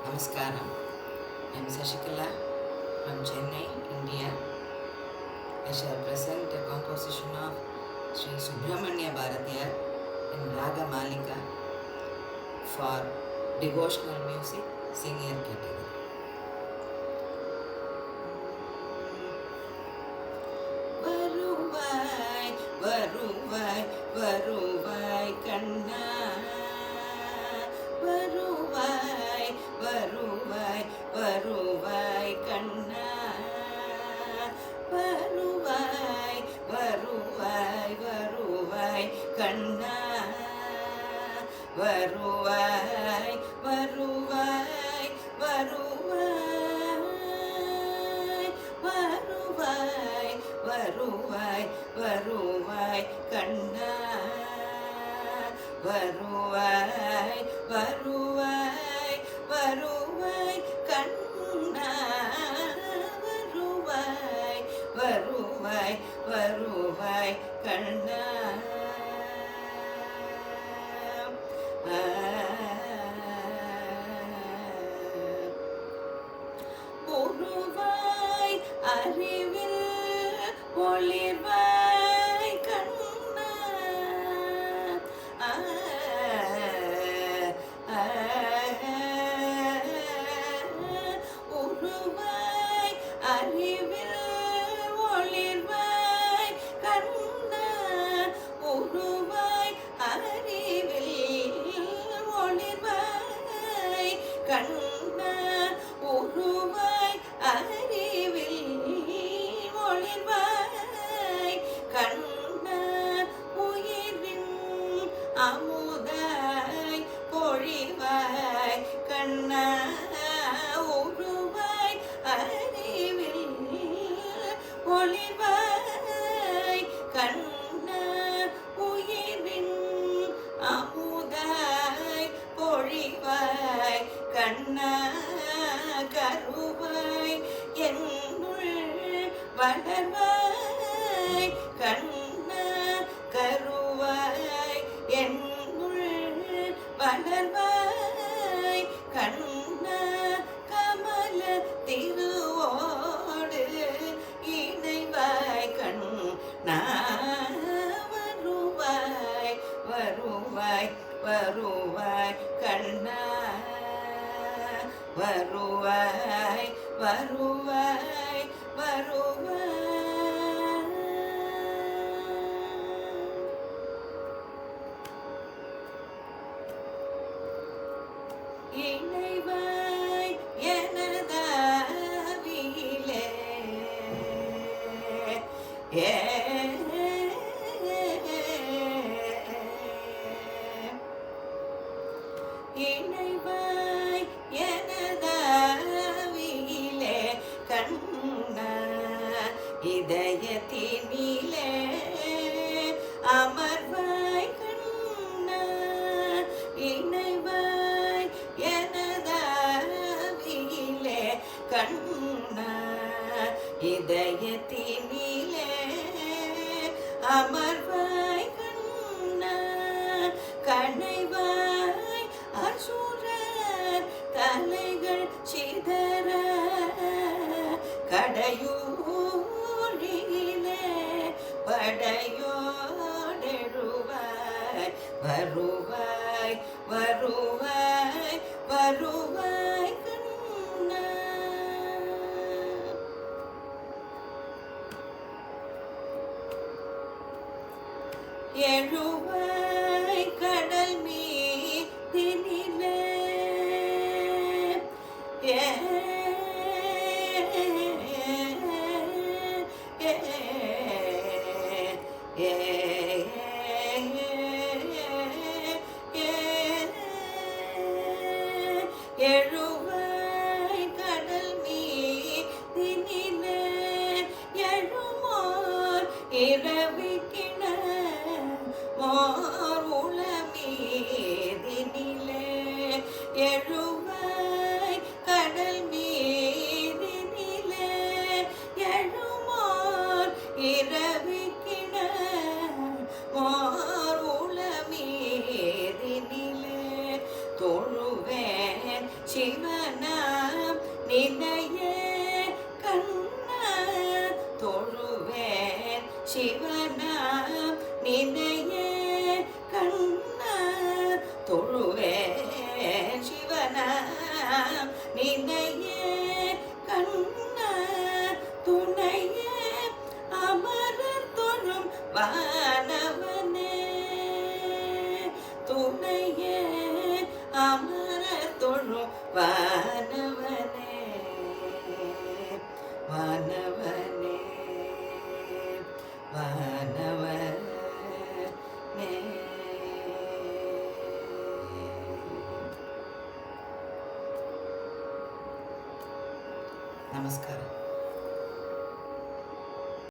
Namaskaram. I am Sashikala from Chennai, India. I shall present a composition of Sri Subramanya Bharatiyar in Raga Malika for devotional music senior category. Varuvai, Varuvai, Varuvai Kanna. Varuvai, Varuvai, Varuvai Kanna. Varuvai, Varuvai, Varuvai Kanna. Varuvai, Varuvai, Varuvai, Varuvai, Varuvai, Varuvai Kanna. Varuvai, Varuvai, Varuvai Kanna. Varuvai, Varuvai, Varuvai Kanna. உருவாய் அறிவில் ஒளிர்வாய் கண்ணா. உருவாய் அறிவில் ஒளிர்வாய் கண்ணா. உருவாய் அறிவில் ஒளிர்வாய் கண்ணா. உருவாய் அறிவில் ஒளிர்வாய் கண்ணா. உயிரின் அமுதாய் பொழிவாய் கண்ணா. உருவாய் அறிவில் ஒளிர்வாய் கண்ணா. உயிரின் அமுதாய் பொழிவாய் கண்ணா. கருவாய் என்னுள் வளர்வாய் கண்ணா. கருவாய் என்னுள் வளர்வாய் கண்ணா. கமல திருவோடு இணைவாய் கண்ணா. வருவாய், வருவாய், வருவாய் கண்ணா. வருவாய், வருவாய், வருவாய். இணைவாய் எனதாவிலே இணைவாய் எனதாவிலே கண்ணா. இதயத்தினிலே அமர்வாய் கண்ணா. இணைவாய் எனதாவிலே கண்ணா. இதயத்தினிலே அமர்வாய் கண்ணா. கணைவாய் அசுரர் தலைகள் சிதற கடையூரிலே படையோடெழுவாய். வருவாய், வருவாய், வருவாய் கண்ணா. எழுவாய் கடல் மீதினிலே எழுவாய் கடல் மீதினிலே எழுமோர் இரவிக்கின மோர் உளமீதினிலே. எழுவாய் கடல் மீதினிலே எழுமோர் இரவிக்கின மோர் உளமீதினிலே. தொழு தொழுவேன் சிவனாம் நினைய கண்ணா தொழுவேன் சிவனாம் நினைய கண்ணா தொழுவேன் சிவனாம் நினைய கண்ணா துணைய அமரர் தொழும் வானவனே துணைய அமரர் தொழும் வானவனே வானவனே வானவனே. நமஸ்காரம்.